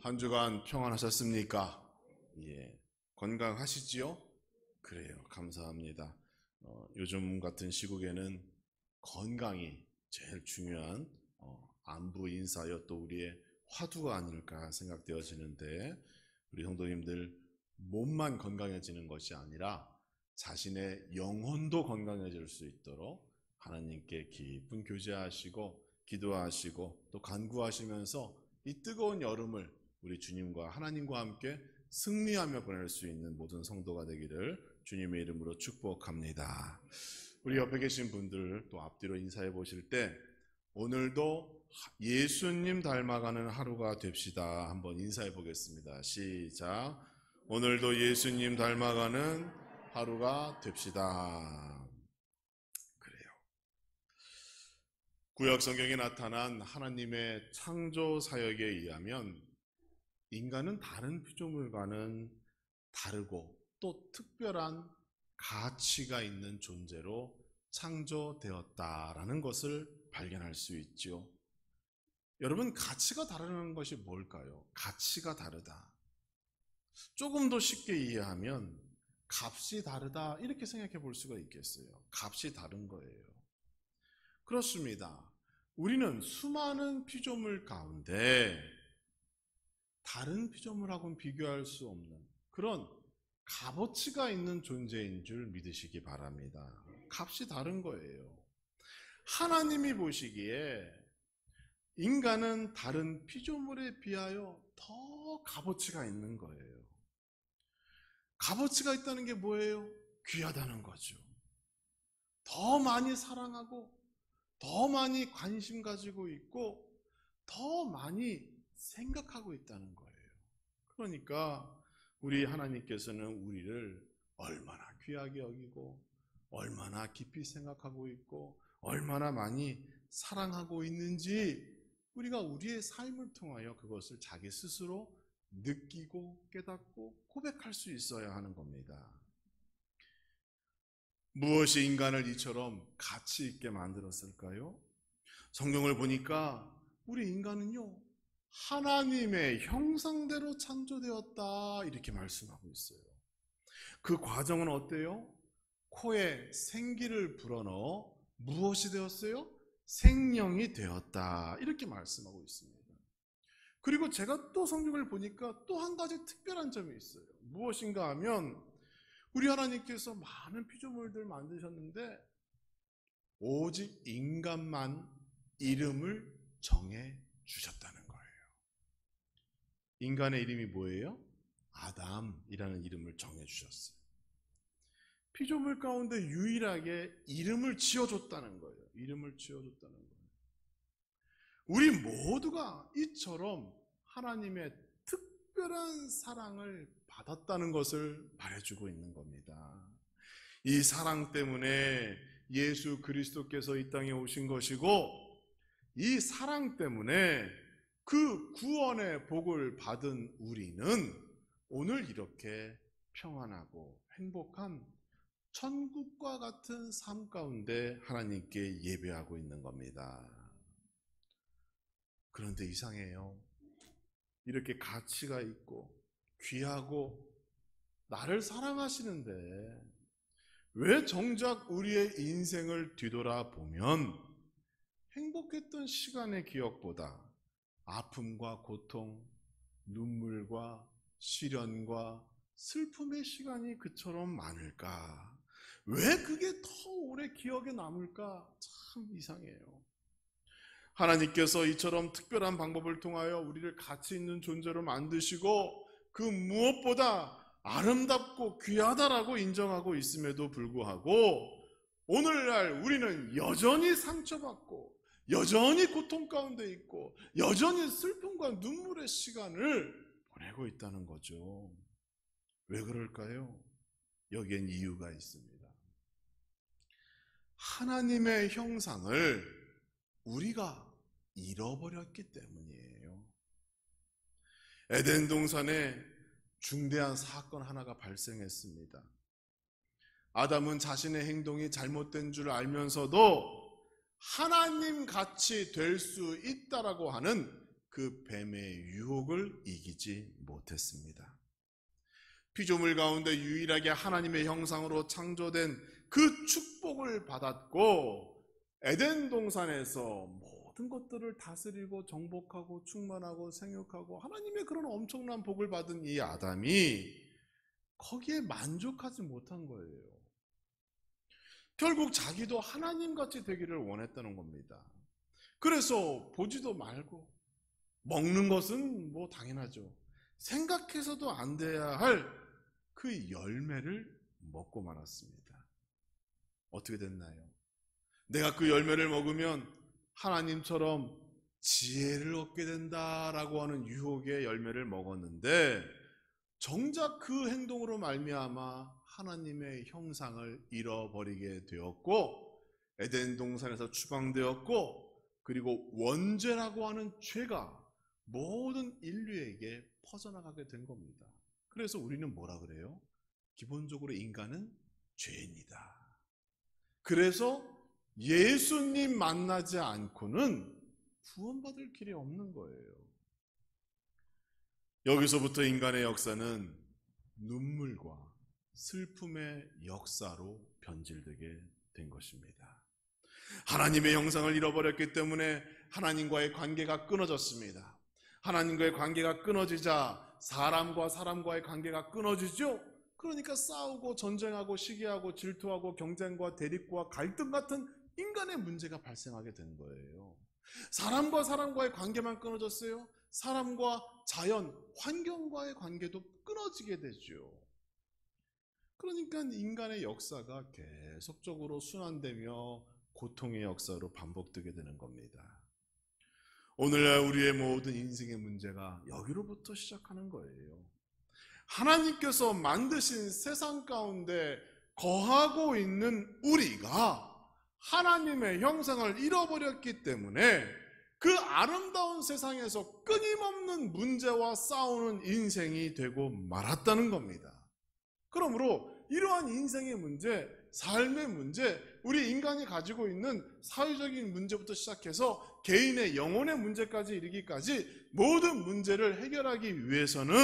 한 주간 평안하셨습니까? 예. 건강하시지요? 그래요. 감사합니다. 요즘 같은 시국에는 건강이 제일 중요한 안부 인사여 또 우리의 화두가 아닐까 생각되어지는데, 우리 성도님들 몸만 건강해지는 것이 아니라 자신의 영혼도 건강해질 수 있도록 하나님께 깊은 교제하시고 기도하시고 또 간구하시면서 이 뜨거운 여름을 우리 주님과 하나님과 함께 승리하며 보낼 수 있는 모든 성도가 되기를 주님의 이름으로 축복합니다. 우리 옆에 계신 분들 또 앞뒤로 인사해 보실 때 오늘도 예수님 닮아가는 하루가 됩시다. 한번 인사해 보겠습니다. 시작. 오늘도 예수님 닮아가는 하루가 됩시다. 그래요. 구약 성경에 나타난 하나님의 창조 사역에 의하면 인간은 다른 피조물과는 다르고 또 특별한 가치가 있는 존재로 창조되었다라는 것을 발견할 수 있죠. 여러분, 가치가 다르다는 것이 뭘까요? 가치가 다르다. 조금 더 쉽게 이해하면 값이 다르다 이렇게 생각해 볼 수가 있겠어요. 값이 다른 거예요. 그렇습니다. 우리는 수많은 피조물 가운데 다른 피조물하고는 비교할 수 없는 그런 값어치가 있는 존재인 줄 믿으시기 바랍니다. 값이 다른 거예요. 하나님이 보시기에 인간은 다른 피조물에 비하여 더 값어치가 있는 거예요. 값어치가 있다는 게 뭐예요? 귀하다는 거죠. 더 많이 사랑하고 더 많이 관심 가지고 있고 더 많이 생각하고 있다는 거예요. 그러니까 우리 하나님께서는 우리를 얼마나 귀하게 여기고 얼마나 깊이 생각하고 있고 얼마나 많이 사랑하고 있는지 우리가 우리의 삶을 통하여 그것을 자기 스스로 느끼고 깨닫고 고백할 수 있어야 하는 겁니다. 무엇이 인간을 이처럼 가치 있게 만들었을까요? 성경을 보니까 우리 인간은요, 하나님의 형상대로 창조되었다 이렇게 말씀하고 있어요. 그 과정은 어때요? 코에 생기를 불어넣어 무엇이 되었어요? 생명이 되었다 이렇게 말씀하고 있습니다. 그리고 제가 또 성경을 보니까 또 한 가지 특별한 점이 있어요. 무엇인가 하면 우리 하나님께서 많은 피조물들 만드셨는데 오직 인간만 이름을 정해 주셨다는 거예요. 인간의 이름이 뭐예요? 아담이라는 이름을 정해 주셨어요. 피조물 가운데 유일하게 이름을 지어줬다는 거예요. 이름을 지어줬다는 거예요. 우리 모두가 이처럼 하나님의 특별한 사랑을 받았다는 것을 말해주고 있는 겁니다. 이 사랑 때문에 예수 그리스도께서 이 땅에 오신 것이고 이 사랑 때문에 그 구원의 복을 받은 우리는 오늘 이렇게 평안하고 행복한 천국과 같은 삶 가운데 하나님께 예배하고 있는 겁니다. 그런데 이상해요. 이렇게 가치가 있고 귀하고 나를 사랑하시는데 왜 정작 우리의 인생을 뒤돌아보면 행복했던 시간의 기억보다 아픔과 고통, 눈물과 시련과 슬픔의 시간이 그처럼 많을까? 왜 그게 더 오래 기억에 남을까? 참 이상해요. 하나님께서 이처럼 특별한 방법을 통하여 우리를 가치 있는 존재로 만드시고 그 무엇보다 아름답고 귀하다라고 인정하고 있음에도 불구하고 오늘날 우리는 여전히 상처받고 여전히 고통 가운데 있고 여전히 슬픔과 눈물의 시간을 보내고 있다는 거죠. 왜 그럴까요? 여기엔 이유가 있습니다. 하나님의 형상을 우리가 잃어버렸기 때문이에요. 에덴 동산에 중대한 사건 하나가 발생했습니다. 아담은 자신의 행동이 잘못된 줄 알면서도 하나님 같이 될 수 있다라고 하는 그 뱀의 유혹을 이기지 못했습니다. 피조물 가운데 유일하게 하나님의 형상으로 창조된 그 축복을 받았고, 에덴 동산에서 모든 것들을 다스리고 정복하고 충만하고 생육하고 하나님의 그런 엄청난 복을 받은 이 아담이 거기에 만족하지 못한 거예요. 결국 자기도 하나님같이 되기를 원했다는 겁니다. 그래서 보지도 말고, 먹는 것은 뭐 당연하죠. 생각해서도 안 돼야 할 그 열매를 먹고 말았습니다. 어떻게 됐나요? 내가 그 열매를 먹으면 하나님처럼 지혜를 얻게 된다라고 하는 유혹의 열매를 먹었는데, 정작 그 행동으로 말미암아 하나님의 형상을 잃어버리게 되었고, 에덴 동산에서 추방되었고, 그리고 원죄라고 하는 죄가 모든 인류에게 퍼져나가게 된 겁니다. 그래서 우리는 뭐라 그래요? 기본적으로 인간은 죄인이다. 그래서 예수님 만나지 않고는 구원받을 길이 없는 거예요. 여기서부터 인간의 역사는 눈물과 슬픔의 역사로 변질되게 된 것입니다. 하나님의 형상을 잃어버렸기 때문에 하나님과의 관계가 끊어졌습니다. 하나님과의 관계가 끊어지자 사람과 사람과의 관계가 끊어지죠. 그러니까 싸우고 전쟁하고 시기하고 질투하고 경쟁과 대립과 갈등 같은 인간의 문제가 발생하게 된 거예요. 사람과 사람과의 관계만 끊어졌어요. 사람과 자연, 환경과의 관계도 끊어지게 되죠. 그러니까 인간의 역사가 계속적으로 순환되며 고통의 역사로 반복되게 되는 겁니다. 오늘날 우리의 모든 인생의 문제가 여기로부터 시작하는 거예요. 하나님께서 만드신 세상 가운데 거하고 있는 우리가 하나님의 형상을 잃어버렸기 때문에 그 아름다운 세상에서 끊임없는 문제와 싸우는 인생이 되고 말았다는 겁니다. 그러므로 이러한 인생의 문제, 삶의 문제, 우리 인간이 가지고 있는 사회적인 문제부터 시작해서 개인의 영혼의 문제까지 이르기까지 모든 문제를 해결하기 위해서는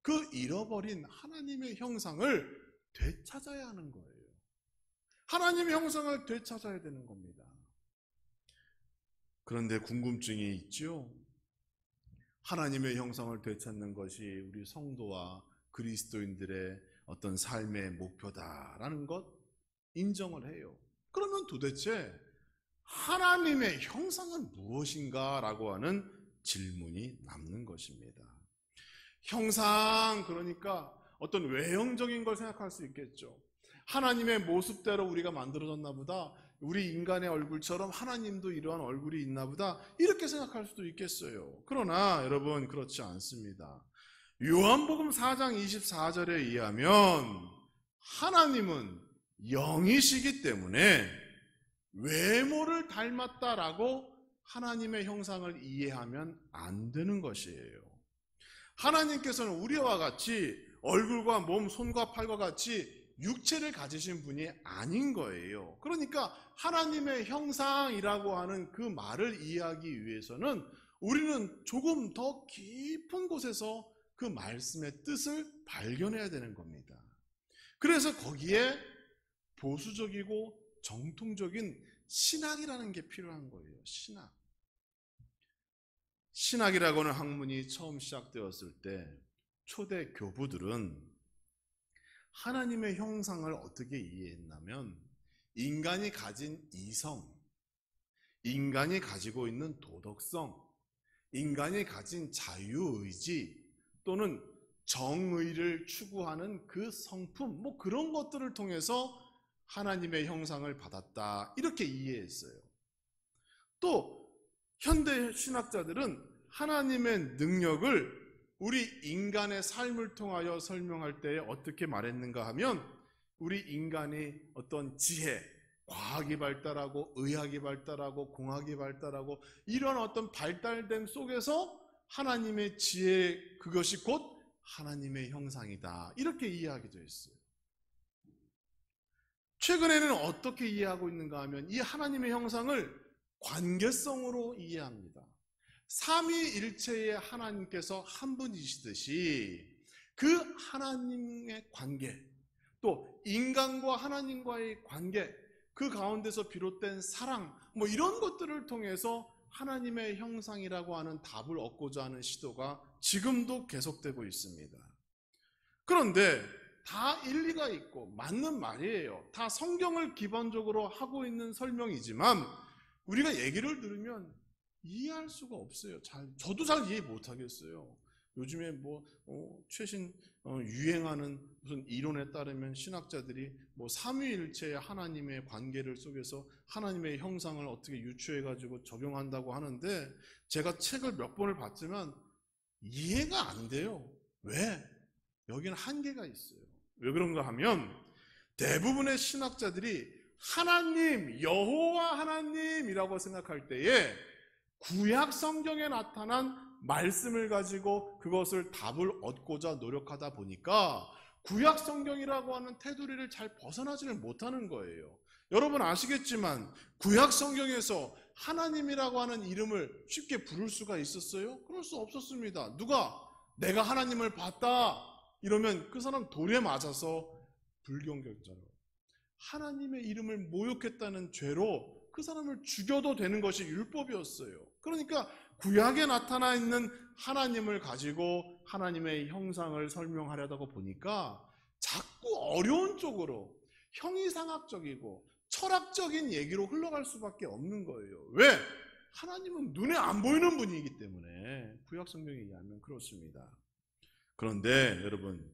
그 잃어버린 하나님의 형상을 되찾아야 하는 거예요. 하나님의 형상을 되찾아야 되는 겁니다. 그런데 궁금증이 있죠? 하나님의 형상을 되찾는 것이 우리 성도와 그리스도인들의 어떤 삶의 목표다라는 것 인정을 해요. 그러면 도대체 하나님의 형상은 무엇인가라고 하는 질문이 남는 것입니다. 형상, 그러니까 어떤 외형적인 걸 생각할 수 있겠죠. 하나님의 모습대로 우리가 만들어졌나 보다, 우리 인간의 얼굴처럼 하나님도 이러한 얼굴이 있나 보다, 이렇게 생각할 수도 있겠어요. 그러나 여러분, 그렇지 않습니다. 요한복음 4장 24절에 의하면 하나님은 영이시기 때문에 외모를 닮았다라고 하나님의 형상을 이해하면 안 되는 것이에요. 하나님께서는 우리와 같이 얼굴과 몸, 손과 팔과 같이 육체를 가지신 분이 아닌 거예요. 그러니까 하나님의 형상이라고 하는 그 말을 이해하기 위해서는 우리는 조금 더 깊은 곳에서 그 말씀의 뜻을 발견해야 되는 겁니다. 그래서 거기에 보수적이고 정통적인 신학이라는 게 필요한 거예요. 신학. 신학이라고 하는 학문이 처음 시작되었을 때 초대 교부들은 하나님의 형상을 어떻게 이해했냐면, 인간이 가진 이성, 인간이 가지고 있는 도덕성, 인간이 가진 자유의지 또는 정의를 추구하는 그 성품, 뭐 그런 것들을 통해서 하나님의 형상을 받았다, 이렇게 이해했어요. 또 현대 신학자들은 하나님의 능력을 우리 인간의 삶을 통하여 설명할 때 어떻게 말했는가 하면, 우리 인간이 어떤 지혜, 과학이 발달하고 의학이 발달하고 공학이 발달하고 이런 어떤 발달됨 속에서 하나님의 지혜, 그것이 곧 하나님의 형상이다, 이렇게 이해하기도 했어요. 최근에는 어떻게 이해하고 있는가 하면 이 하나님의 형상을 관계성으로 이해합니다. 삼위일체의 하나님께서 한 분이시듯이 그 하나님의 관계, 또 인간과 하나님과의 관계, 그 가운데서 비롯된 사랑, 이런 것들을 통해서 하나님의 형상이라고 하는 답을 얻고자 하는 시도가 지금도 계속되고 있습니다. 그런데 다 일리가 있고 맞는 말이에요. 다 성경을 기반적으로 하고 있는 설명이지만 우리가 얘기를 들으면 이해할 수가 없어요. 저도 잘 이해 못 하겠어요. 요즘에 최신 유행하는 무슨 이론에 따르면 신학자들이 삼위일체의 하나님의 관계를 속에서 하나님의 형상을 어떻게 유추해가지고 적용한다고 하는데, 제가 책을 몇 번을 봤지만 이해가 안 돼요. 왜? 여기는 한계가 있어요. 왜 그런가 하면 대부분의 신학자들이 하나님, 여호와 하나님이라고 생각할 때에 구약 성경에 나타난 말씀을 가지고 그것을 답을 얻고자 노력하다 보니까 구약 성경이라고 하는 테두리를 잘 벗어나지를 못하는 거예요. 여러분 아시겠지만 구약 성경에서 하나님이라고 하는 이름을 쉽게 부를 수가 있었어요? 그럴 수 없었습니다. 누가 내가 하나님을 봤다 이러면 그 사람 돌에 맞아서 불경결자로, 하나님의 이름을 모욕했다는 죄로 그 사람을 죽여도 되는 것이 율법이었어요. 그러니까 구약에 나타나 있는 하나님을 가지고 하나님의 형상을 설명하려다가 보니까 자꾸 어려운 쪽으로 형이상학적이고 철학적인 얘기로 흘러갈 수밖에 없는 거예요. 왜? 하나님은 눈에 안 보이는 분이기 때문에 구약 성경에 의하면 그렇습니다. 그런데 여러분,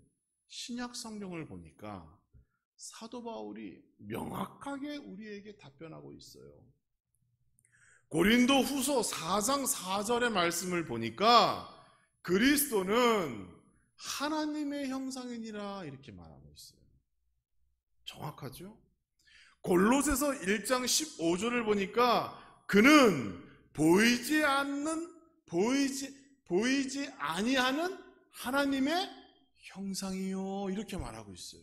신약 성경을 보니까 사도 바울이 명확하게 우리에게 답변하고 있어요. 고린도 후서 4장 4절의 말씀을 보니까 그리스도는 하나님의 형상이니라 이렇게 말하고 있어요. 정확하죠? 골로새서 1장 15절을 보니까 그는 보이지 아니하는 하나님의 형상이요 이렇게 말하고 있어요.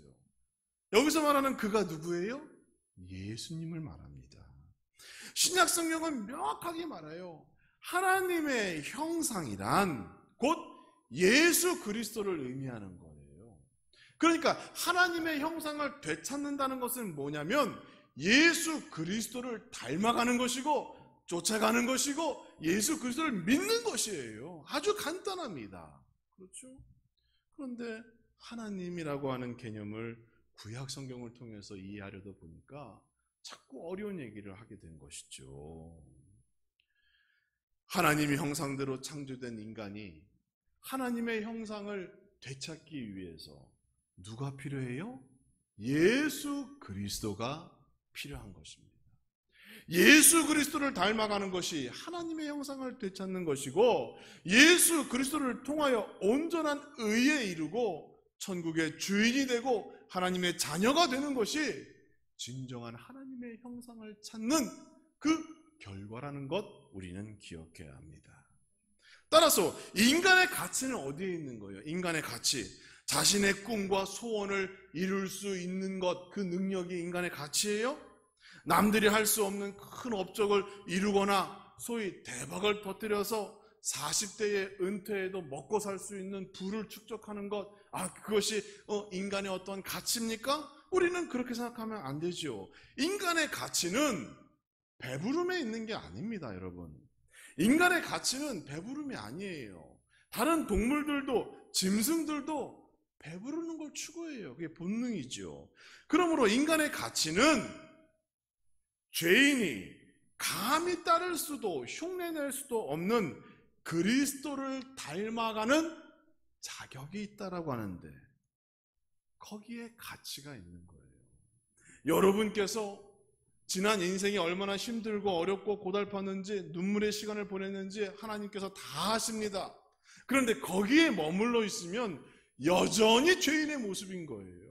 여기서 말하는 그가 누구예요? 예수님을 말합니다. 신약 성경은 명확하게 말해요. 하나님의 형상이란 곧 예수 그리스도를 의미하는 거예요. 그러니까 하나님의 형상을 되찾는다는 것은 뭐냐면 예수 그리스도를 닮아가는 것이고 쫓아가는 것이고 예수 그리스도를 믿는 것이에요. 아주 간단합니다. 그렇죠? 그런데 하나님이라고 하는 개념을 구약 성경을 통해서 이해하려다 보니까 자꾸 어려운 얘기를 하게 된 것이죠. 하나님의 형상대로 창조된 인간이 하나님의 형상을 되찾기 위해서 누가 필요해요? 예수 그리스도가 필요한 것입니다. 예수 그리스도를 닮아가는 것이 하나님의 형상을 되찾는 것이고, 예수 그리스도를 통하여 온전한 의에 이르고 천국의 주인이 되고 하나님의 자녀가 되는 것이 진정한 하나님의 형상을 찾는 그 결과라는 것 우리는 기억해야 합니다. 따라서 인간의 가치는 어디에 있는 거예요? 인간의 가치, 자신의 꿈과 소원을 이룰 수 있는 것, 그 능력이 인간의 가치예요? 남들이 할 수 없는 큰 업적을 이루거나 소위 대박을 터뜨려서 40대에 은퇴해도 먹고 살 수 있는 부를 축적하는 것, 그것이 인간의 어떤 가치입니까? 우리는 그렇게 생각하면 안 되죠. 인간의 가치는 배부름에 있는 게 아닙니다, 여러분. 인간의 가치는 배부름이 아니에요. 다른 동물들도, 짐승들도 배부르는 걸 추구해요. 그게 본능이죠. 그러므로 인간의 가치는 죄인이 감히 따를 수도 흉내낼 수도 없는 그리스도를 닮아가는 자격이 있다라고 하는데, 거기에 가치가 있는 거예요. 여러분께서 지난 인생이 얼마나 힘들고 어렵고 고달팠는지, 눈물의 시간을 보냈는지 하나님께서 다 아십니다. 그런데 거기에 머물러 있으면 여전히 죄인의 모습인 거예요.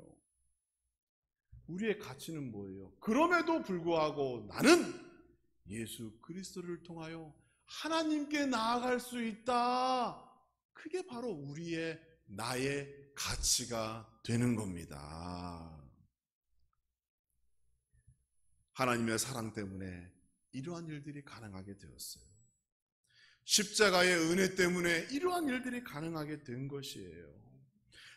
우리의 가치는 뭐예요? 그럼에도 불구하고 나는 예수 그리스도를 통하여 하나님께 나아갈 수 있다. 그게 바로 나의 가치가 되는 겁니다. 하나님의 사랑 때문에 이러한 일들이 가능하게 되었어요. 십자가의 은혜 때문에 이러한 일들이 가능하게 된 것이에요.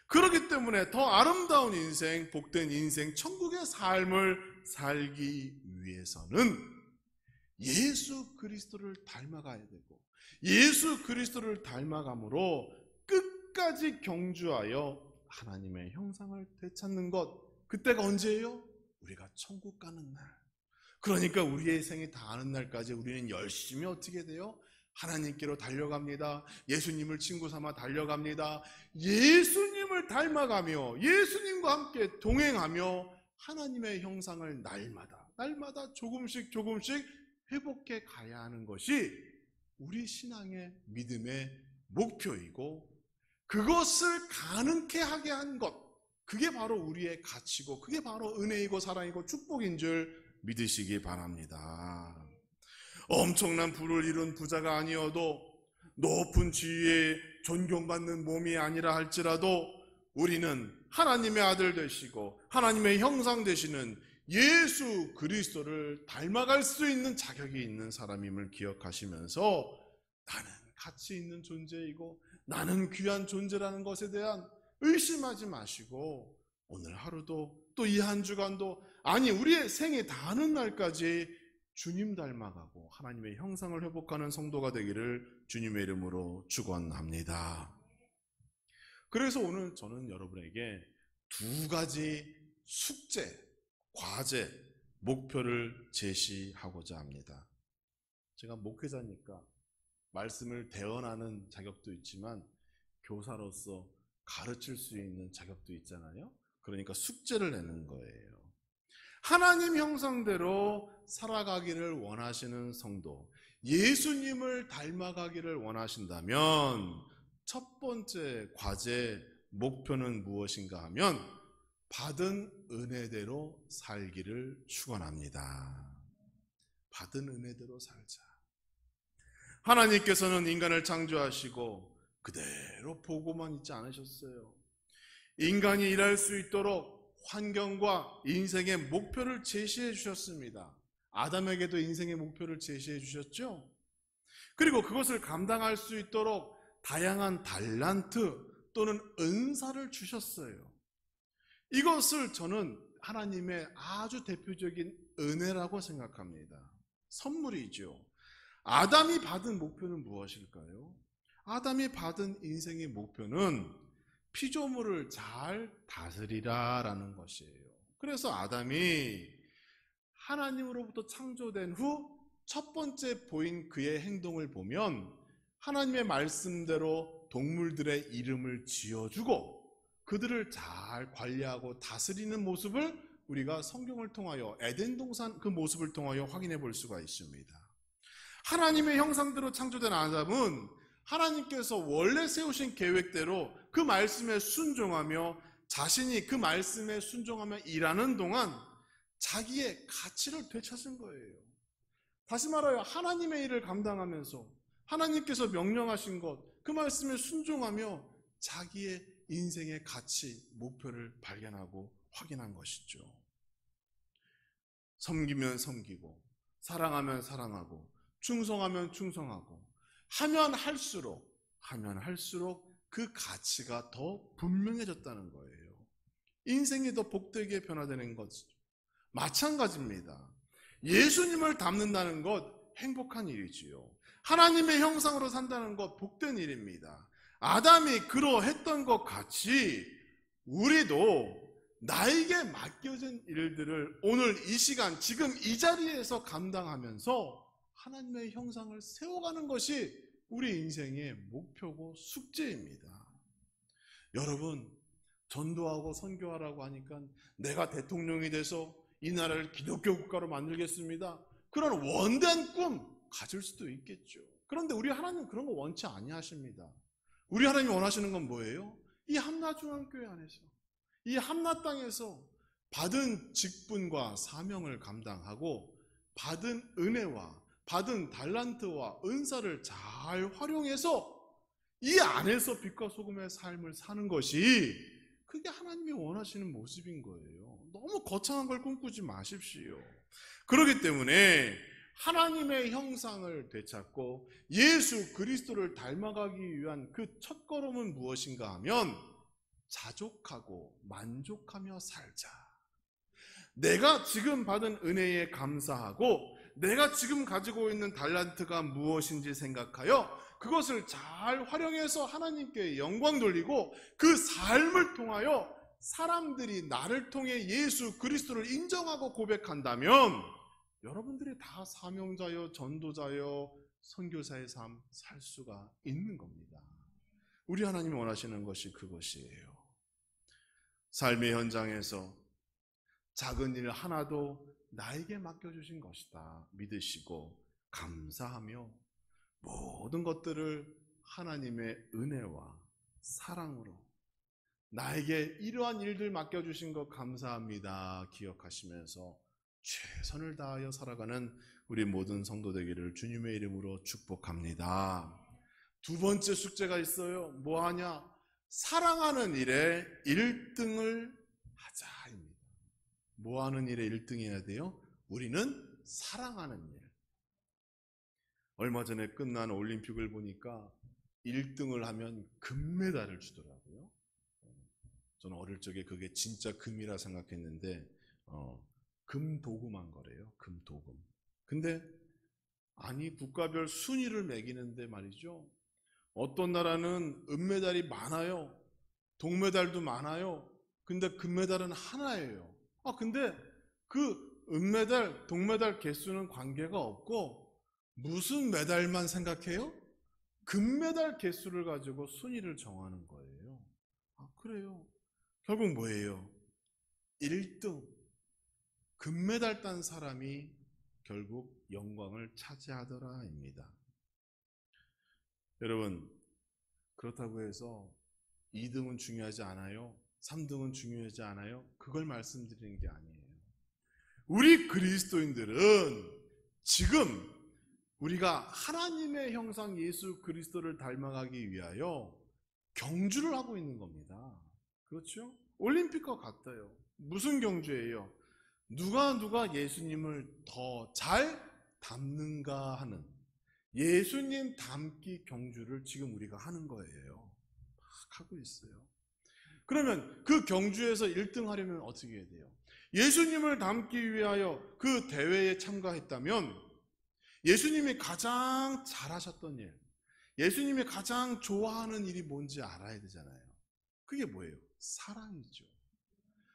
그렇기 때문에 더 아름다운 인생, 복된 인생, 천국의 삶을 살기 위해서는 예수 그리스도를 닮아가야 되고, 예수 그리스도를 닮아감으로 끝까지 경주하여 하나님의 형상을 되찾는 것, 그때가 언제예요? 우리가 천국 가는 날. 그러니까 우리의 생이 다하는 날까지 우리는 열심히 어떻게 돼요? 하나님께로 달려갑니다. 예수님을 친구 삼아 달려갑니다. 예수님을 닮아가며 예수님과 함께 동행하며 하나님의 형상을 날마다 조금씩 회복해 가야 하는 것이 우리 신앙의 믿음의 목표이고, 그것을 가능케 하게 한 것, 그게 바로 우리의 가치고, 그게 바로 은혜이고 사랑이고 축복인 줄 믿으시기 바랍니다. 엄청난 부를 이룬 부자가 아니어도, 높은 지위에 존경받는 몸이 아니라 할지라도 우리는 하나님의 아들 되시고 하나님의 형상 되시는 예수 그리스도를 닮아갈 수 있는 자격이 있는 사람임을 기억하시면서 나는 가치 있는 존재이고 나는 귀한 존재라는 것에 대한 의심하지 마시고, 오늘 하루도 또 이 한 주간도, 아니 우리의 생에 다하는 날까지 주님 닮아가고 하나님의 형상을 회복하는 성도가 되기를 주님의 이름으로 축원합니다. 그래서 오늘 저는 여러분에게 두 가지 숙제, 과제, 목표를 제시하고자 합니다. 제가 목회자니까 말씀을 대언하는 자격도 있지만 교사로서 가르칠 수 있는 자격도 있잖아요. 그러니까 숙제를 내는 거예요. 하나님 형상대로 살아가기를 원하시는 성도, 예수님을 닮아가기를 원하신다면 첫 번째 과제, 목표는 무엇인가 하면 받은 은혜대로 살기를 축원합니다. 받은 은혜대로 살자. 하나님께서는 인간을 창조하시고 그대로 보고만 있지 않으셨어요. 인간이 일할 수 있도록 환경과 인생의 목표를 제시해 주셨습니다. 아담에게도 인생의 목표를 제시해 주셨죠. 그리고 그것을 감당할 수 있도록 다양한 달란트 또는 은사를 주셨어요. 이것을 저는 하나님의 아주 대표적인 은혜라고 생각합니다. 선물이죠. 아담이 받은 목표는 무엇일까요? 아담이 받은 인생의 목표는 피조물을 잘 다스리라라는 것이에요. 그래서 아담이 하나님으로부터 창조된 후 첫 번째 보인 그의 행동을 보면 하나님의 말씀대로 동물들의 이름을 지어주고 그들을 잘 관리하고 다스리는 모습을 우리가 성경을 통하여, 에덴 동산 그 모습을 통하여 확인해 볼 수가 있습니다. 하나님의 형상대로 창조된 아담은 하나님께서 원래 세우신 계획대로 그 말씀에 순종하며 자신이 그 말씀에 순종하며 일하는 동안 자기의 가치를 되찾은 거예요. 다시 말하여 하나님의 일을 감당하면서 하나님께서 명령하신 것, 그 말씀에 순종하며 자기의 인생의 가치, 목표를 발견하고 확인한 것이죠. 섬기면 섬기고, 사랑하면 사랑하고, 충성하면 충성하고, 하면 할수록 그 가치가 더 분명해졌다는 거예요. 인생이 더 복되게 변화되는 것이죠. 마찬가지입니다. 예수님을 닮는다는 것 행복한 일이지요. 하나님의 형상으로 산다는 것 복된 일입니다. 아담이 그러했던 것 같이 우리도 나에게 맡겨진 일들을 오늘 이 시간 지금 이 자리에서 감당하면서 하나님의 형상을 세워가는 것이 우리 인생의 목표고 숙제입니다. 여러분, 전도하고 선교하라고 하니까 내가 대통령이 돼서 이 나라를 기독교 국가로 만들겠습니다, 그런 원대한 꿈 가질 수도 있겠죠. 그런데 우리 하나님은 그런 거 원치 아니하십니다. 우리 하나님이 원하시는 건 뭐예요? 이 함나중앙교회 안에서, 이 함나 땅에서 받은 직분과 사명을 감당하고 받은 은혜와 받은 달란트와 은사를 잘 활용해서 이 안에서 빛과 소금의 삶을 사는 것이, 그게 하나님이 원하시는 모습인 거예요. 너무 거창한 걸 꿈꾸지 마십시오. 그렇기 때문에 하나님의 형상을 되찾고 예수 그리스도를 닮아가기 위한 그 첫걸음은 무엇인가 하면 자족하고 만족하며 살자. 내가 지금 받은 은혜에 감사하고 내가 지금 가지고 있는 달란트가 무엇인지 생각하여 그것을 잘 활용해서 하나님께 영광 돌리고 그 삶을 통하여 사람들이 나를 통해 예수 그리스도를 인정하고 고백한다면 여러분들이 다 사명자여 전도자여 선교사의 삶 살 수가 있는 겁니다. 우리 하나님이 원하시는 것이 그것이에요. 삶의 현장에서 작은 일 하나도 나에게 맡겨주신 것이다 믿으시고 감사하며 모든 것들을 하나님의 은혜와 사랑으로 나에게 이러한 일들 맡겨주신 것 감사합니다 기억하시면서 최선을 다하여 살아가는 우리 모든 성도 되기를 주님의 이름으로 축복합니다. 두 번째 숙제가 있어요. 뭐하냐? 사랑하는 일에 1등을 하자입니다. 뭐하는 일에 1등해야 돼요? 우리는 사랑하는 일. 얼마 전에 끝난 올림픽을 보니까 1등을 하면 금메달을 주더라고요. 저는 어릴 적에 그게 진짜 금이라 생각했는데 금도금한 거래요. 금도금. 근데 아니 국가별 순위를 매기는데 말이죠. 어떤 나라는 은메달이 많아요. 동메달도 많아요. 근데 금메달은 하나예요. 근데 그 은메달, 동메달 개수는 관계가 없고 무슨 메달만 생각해요? 금메달 개수를 가지고 순위를 정하는 거예요. 그래요. 결국 뭐예요? 1등. 금메달 딴 사람이 결국 영광을 차지하더라입니다. 여러분, 그렇다고 해서 2등은 중요하지 않아요? 3등은 중요하지 않아요? 그걸 말씀드리는 게 아니에요. 우리 그리스도인들은 지금 우리가 하나님의 형상 예수 그리스도를 닮아가기 위하여 경주를 하고 있는 겁니다. 그렇죠? 올림픽과 같아요. 무슨 경주예요? 누가 예수님을 더 잘 닮는가 하는 예수님 닮기 경주를 지금 우리가 하는 거예요. 막 하고 있어요. 그러면 그 경주에서 1등 하려면 어떻게 해야 돼요? 예수님을 닮기 위하여 그 대회에 참가했다면 예수님이 가장 잘하셨던 일, 예수님이 가장 좋아하는 일이 뭔지 알아야 되잖아요. 그게 뭐예요? 사랑이죠.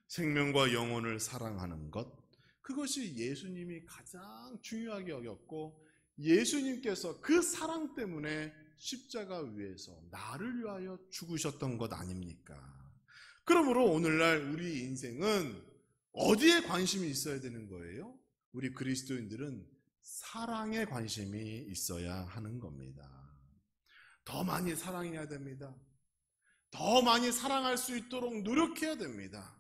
생명과 영혼을 사랑하는 것, 그것이 예수님이 가장 중요하게 여겼고 예수님께서 그 사랑 때문에 십자가 위에서 나를 위하여 죽으셨던 것 아닙니까? 그러므로 오늘날 우리 인생은 어디에 관심이 있어야 되는 거예요? 우리 그리스도인들은 사랑에 관심이 있어야 하는 겁니다. 더 많이 사랑해야 됩니다. 더 많이 사랑할 수 있도록 노력해야 됩니다.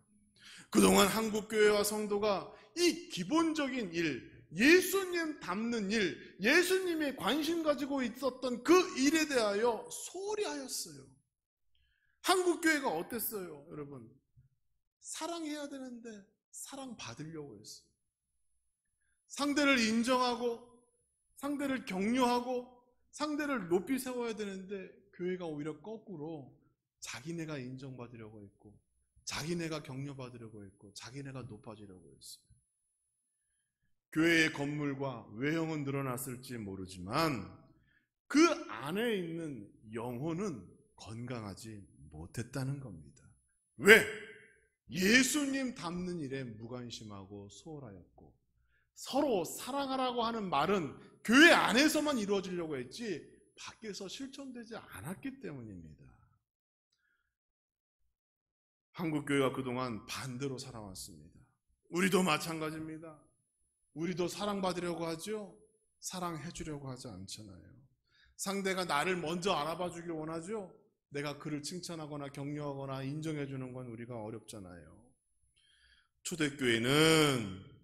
그동안 한국교회와 성도가 이 기본적인 일, 예수님 닮는 일, 예수님이 관심 가지고 있었던 그 일에 대하여 소홀히 하였어요. 한국교회가 어땠어요, 여러분? 사랑해야 되는데 사랑받으려고 했어요. 상대를 인정하고 상대를 격려하고 상대를 높이 세워야 되는데 교회가 오히려 거꾸로 자기네가 인정받으려고 했고 자기네가 격려받으려고 했고 자기네가 높아지려고 했어요. 교회의 건물과 외형은 늘어났을지 모르지만 그 안에 있는 영혼은 건강하지 못했다는 겁니다. 왜? 예수님 닮는 일에 무관심하고 소홀하였고 서로 사랑하라고 하는 말은 교회 안에서만 이루어지려고 했지 밖에서 실천되지 않았기 때문입니다. 한국교회가 그동안 반대로 살아왔습니다. 우리도 마찬가지입니다. 우리도 사랑받으려고 하죠? 사랑해 주려고 하지 않잖아요. 상대가 나를 먼저 알아봐 주길 원하죠? 내가 그를 칭찬하거나 격려하거나 인정해 주는 건 우리가 어렵잖아요. 초대교회는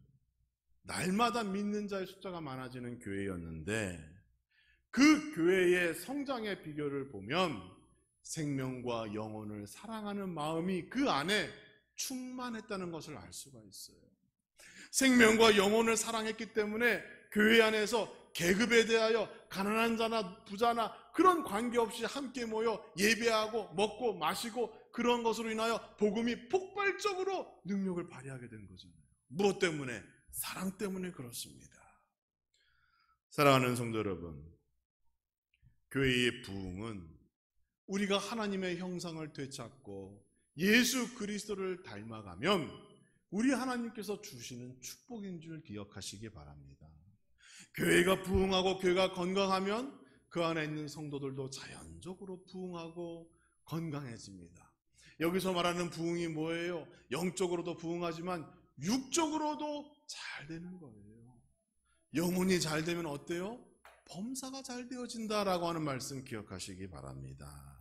날마다 믿는 자의 숫자가 많아지는 교회였는데 그 교회의 성장의 비결을 보면 생명과 영혼을 사랑하는 마음이 그 안에 충만했다는 것을 알 수가 있어요. 생명과 영혼을 사랑했기 때문에 교회 안에서 계급에 대하여 가난한 자나 부자나 그런 관계없이 함께 모여 예배하고 먹고 마시고 그런 것으로 인하여 복음이 폭발적으로 능력을 발휘하게 된 거잖아요. 무엇 때문에? 사랑 때문에 그렇습니다. 사랑하는 성도 여러분, 교회의 부흥은 우리가 하나님의 형상을 되찾고 예수 그리스도를 닮아가면 우리 하나님께서 주시는 축복인 줄 기억하시기 바랍니다. 교회가 부흥하고 교회가 건강하면 그 안에 있는 성도들도 자연적으로 부흥하고 건강해집니다. 여기서 말하는 부흥이 뭐예요? 영적으로도 부흥하지만 육적으로도 잘 되는 거예요. 영혼이 잘 되면 어때요? 범사가 잘 되어진다라고 하는 말씀 기억하시기 바랍니다.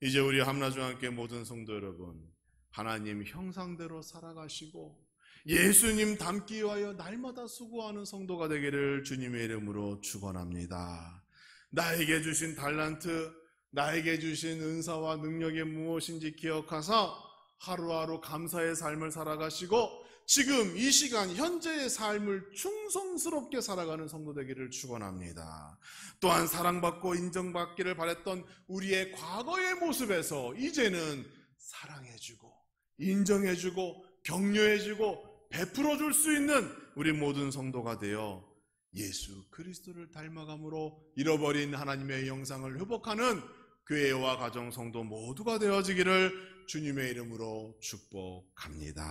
이제 우리 함나중앙교회 모든 성도 여러분, 하나님 형상대로 살아가시고 예수님 닮기 위하여 날마다 수고하는 성도가 되기를 주님의 이름으로 축원합니다. 나에게 주신 달란트, 나에게 주신 은사와 능력이 무엇인지 기억하사 하루하루 감사의 삶을 살아가시고 지금 이 시간 현재의 삶을 충성스럽게 살아가는 성도 되기를 축원합니다. 또한 사랑받고 인정받기를 바랬던 우리의 과거의 모습에서 이제는 사랑해주고 인정해주고 격려해주고 베풀어줄 수 있는 우리 모든 성도가 되어 예수 그리스도를 닮아감으로 잃어버린 하나님의 영상을 회복하는 교회와 가정 성도 모두가 되어지기를 주님의 이름으로 축복합니다.